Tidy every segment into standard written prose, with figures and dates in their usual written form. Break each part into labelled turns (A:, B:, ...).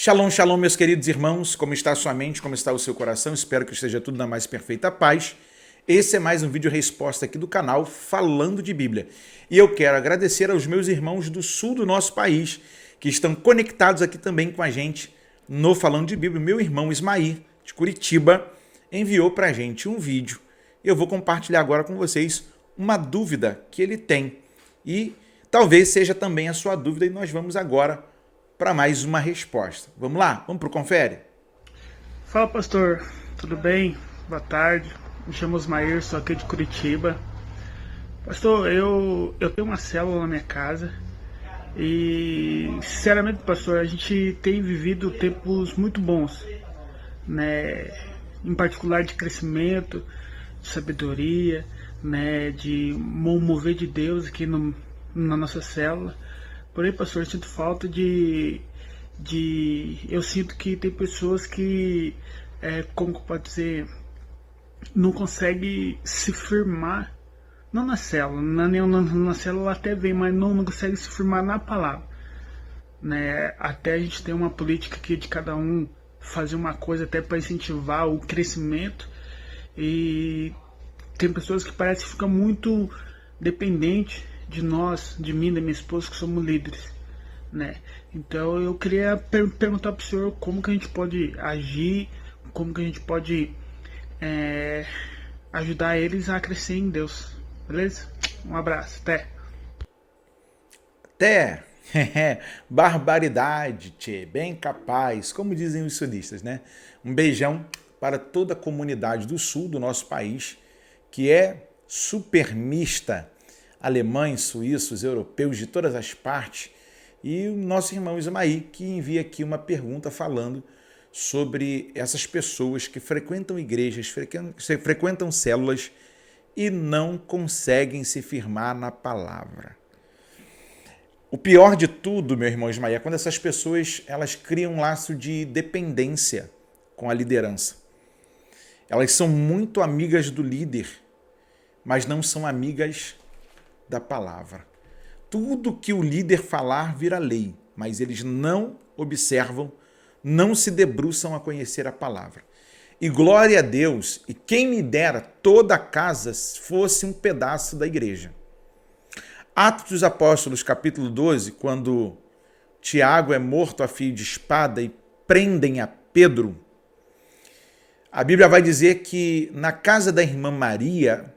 A: Shalom, shalom, meus queridos irmãos, como está a sua mente, como está o seu coração? Espero que esteja tudo na mais perfeita paz. Esse é mais um vídeo resposta aqui do canal Falando de Bíblia. E eu quero agradecer aos meus irmãos do sul do nosso país, que estão conectados aqui também com a gente no Falando de Bíblia. Meu irmão Ismair, de Curitiba, enviou para a gente um vídeo. Eu vou compartilhar agora com vocês uma dúvida que ele tem. E talvez seja também a sua dúvida e nós vamos agora para mais uma resposta. Vamos lá? Vamos para o Confere?
B: Fala, pastor. Tudo bem? Boa tarde. Me chamo Ismair, sou aqui de Curitiba. Pastor, eu tenho uma célula na minha casa e, sinceramente, pastor, a gente tem vivido tempos muito bons, né? Em particular de crescimento, de sabedoria, né? De mover de Deus aqui na nossa célula. Porém, pastor, eu sinto falta eu sinto que tem pessoas que, como pode dizer, não conseguem se firmar, não na célula, na célula até vem, mas não consegue se firmar na palavra, né? Até a gente tem uma política aqui de cada um fazer uma coisa até para incentivar o crescimento, e tem pessoas que parecem que ficam muito dependentes de nós, de mim, da minha esposa, que somos líderes, né? Então eu queria perguntar para o senhor como que a gente pode agir, como que a gente pode ajudar eles a crescer em Deus, beleza? Um abraço, até!
A: Barbaridade, tchê, bem capaz, como dizem os sulistas, né? Um beijão para toda a comunidade do sul do nosso país, que é super mista, alemães, suíços, europeus de todas as partes, e o nosso irmão Ismair, que envia aqui uma pergunta falando sobre essas pessoas que frequentam igrejas, frequentam células e não conseguem se firmar na palavra. O pior de tudo, meu irmão Ismair, é quando essas pessoas elas criam um laço de dependência com a liderança. Elas são muito amigas do líder, mas não são amigas da palavra. Tudo que o líder falar vira lei, mas eles não observam, não se debruçam a conhecer a palavra. E glória a Deus, e quem me dera toda a casa fosse um pedaço da igreja. Atos dos Apóstolos, capítulo 12, quando Tiago é morto a fio de espada e prendem a Pedro, a Bíblia vai dizer que na casa da irmã Maria,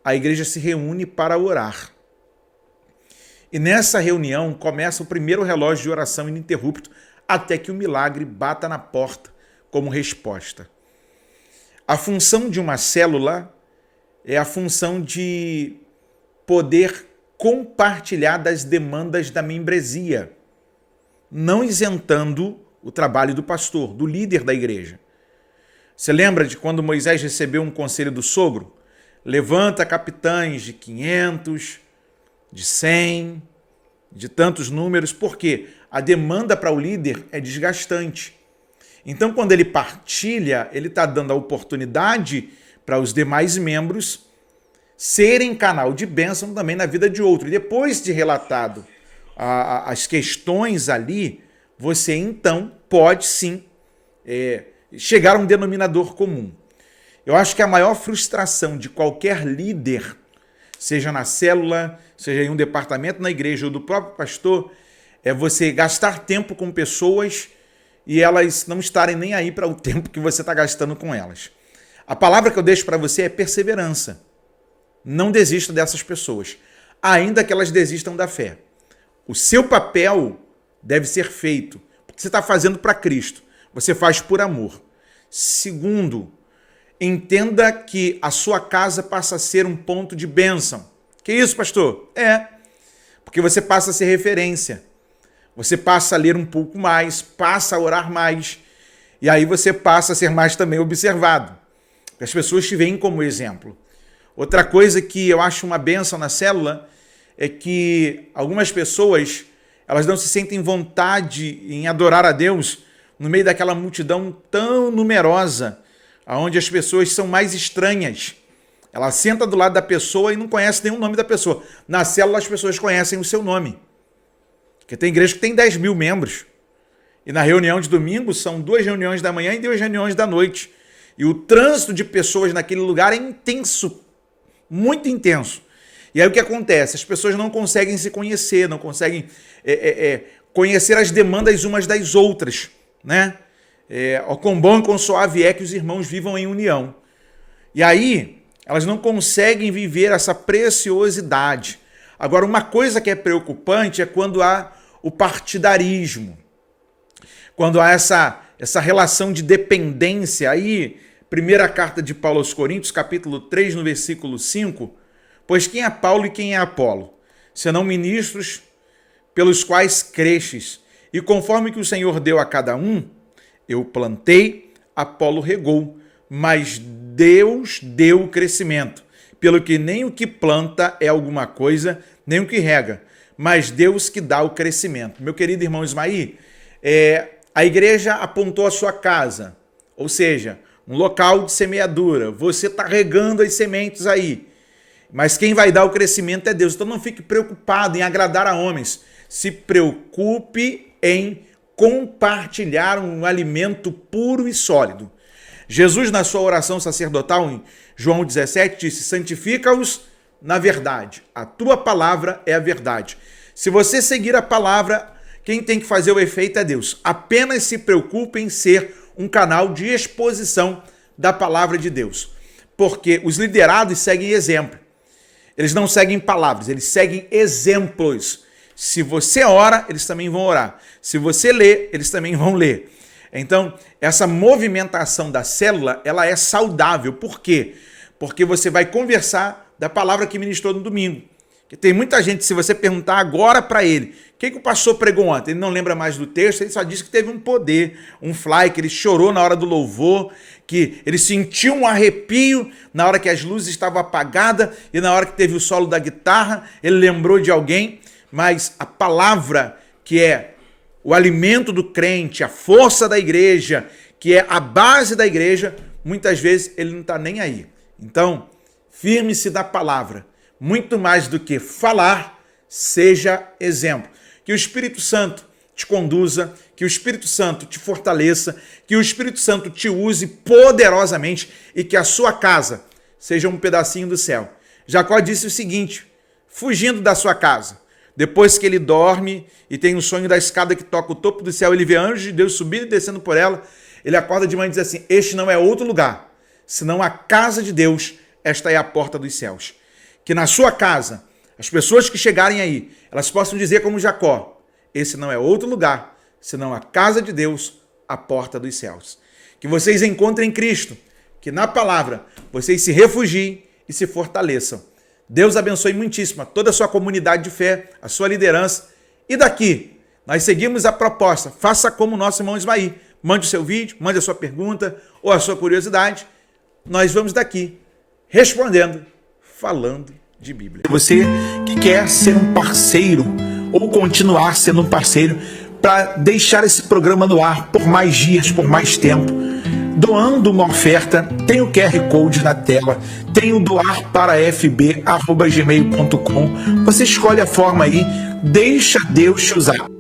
A: a igreja se reúne para orar. E nessa reunião começa o primeiro relógio de oração ininterrupto até que o milagre bata na porta como resposta. A função de uma célula é a função de poder compartilhar das demandas da membresia, não isentando o trabalho do pastor, do líder da igreja. Você lembra de quando Moisés recebeu um conselho do sogro? Levanta capitães de 500, de 100, de tantos números, porque a demanda para o líder é desgastante. Então, quando ele partilha, ele está dando a oportunidade para os demais membros serem canal de bênção também na vida de outro. E depois de relatado as questões ali, você então pode sim chegar a um denominador comum. Eu acho que a maior frustração de qualquer líder, seja na célula, seja em um departamento na igreja ou do próprio pastor, é você gastar tempo com pessoas e elas não estarem nem aí para o tempo que você está gastando com elas. A palavra que eu deixo para você é perseverança. Não desista dessas pessoas, ainda que elas desistam da fé. O seu papel deve ser feito, porque você está fazendo para Cristo. Você faz por amor. Segundo, entenda que a sua casa passa a ser um ponto de bênção. Que isso, pastor? Porque você passa a ser referência. Você passa a ler um pouco mais, passa a orar mais, e aí você passa a ser mais também observado. As pessoas te veem como exemplo. Outra coisa que eu acho uma bênção na célula é que algumas pessoas elas não se sentem vontade em adorar a Deus no meio daquela multidão tão numerosa, onde as pessoas são mais estranhas. Ela senta do lado da pessoa e não conhece nenhum nome da pessoa. Na célula as pessoas conhecem o seu nome. Porque tem igreja que tem 10 mil membros. E na reunião de domingo são 2 reuniões da manhã e 2 reuniões da noite. E o trânsito de pessoas naquele lugar é intenso, muito intenso. E aí o que acontece? As pessoas não conseguem se conhecer, não conseguem conhecer as demandas umas das outras, né? Ó, quão bom e quão suave é que os irmãos vivam em união. E aí elas não conseguem viver essa preciosidade. Agora, uma coisa que é preocupante é quando há o partidarismo, quando há essa relação de dependência. Aí, primeira carta de Paulo aos Coríntios, capítulo 3, no versículo 5, pois quem é Paulo e quem é Apolo? Senão ministros pelos quais crestes, e conforme que o Senhor deu a cada um, eu plantei, Apolo regou, mas Deus deu o crescimento, pelo que nem o que planta é alguma coisa, nem o que rega, mas Deus que dá o crescimento. Meu querido irmão Ismaí, a igreja apontou a sua casa, ou seja, um local de semeadura. Você está regando as sementes aí, mas quem vai dar o crescimento é Deus. Então não fique preocupado em agradar a homens. Se preocupe em compartilhar um alimento puro e sólido. Jesus, na sua oração sacerdotal, em João 17, disse: santifica-os na verdade. A tua palavra é a verdade. Se você seguir a palavra, quem tem que fazer o efeito é Deus. Apenas se preocupe em ser um canal de exposição da palavra de Deus. Porque os liderados seguem exemplo. Eles não seguem palavras, eles seguem exemplos. Se você ora, eles também vão orar. Se você lê, eles também vão ler. Então, essa movimentação da célula, ela é saudável. Por quê? Porque você vai conversar da palavra que ministrou no domingo. Porque tem muita gente, se você perguntar agora para ele, o que o pastor pregou ontem? Ele não lembra mais do texto, ele só disse que teve um poder, um fly, que ele chorou na hora do louvor, que ele sentiu um arrepio na hora que as luzes estavam apagadas e na hora que teve o solo da guitarra, ele lembrou de alguém. Mas a palavra, que é o alimento do crente, a força da igreja, que é a base da igreja, muitas vezes ele não está nem aí. Então, firme-se da palavra. Muito mais do que falar, seja exemplo. Que o Espírito Santo te conduza, que o Espírito Santo te fortaleça, que o Espírito Santo te use poderosamente e que a sua casa seja um pedacinho do céu. Jacó disse o seguinte, fugindo da sua casa: depois que ele dorme e tem um sonho da escada que toca o topo do céu, ele vê anjos de Deus subindo e descendo por ela, ele acorda de manhã e diz assim: este não é outro lugar, senão a casa de Deus, esta é a porta dos céus. Que na sua casa, as pessoas que chegarem aí, elas possam dizer como Jacó: esse não é outro lugar, senão a casa de Deus, a porta dos céus. Que vocês encontrem Cristo, que na palavra vocês se refugiem e se fortaleçam. Deus abençoe muitíssimo a toda a sua comunidade de fé, a sua liderança. E daqui, nós seguimos a proposta. Faça como o nosso irmão Ismaí. Mande o seu vídeo, mande a sua pergunta ou a sua curiosidade. Nós vamos daqui respondendo, falando de Bíblia.
C: Você que quer ser um parceiro ou continuar sendo um parceiro para deixar esse programa no ar por mais dias, por mais tempo, doando uma oferta, tem o QR Code na tela, tem o doarparafb@gmail.com. Você escolhe a forma aí, deixa Deus te usar.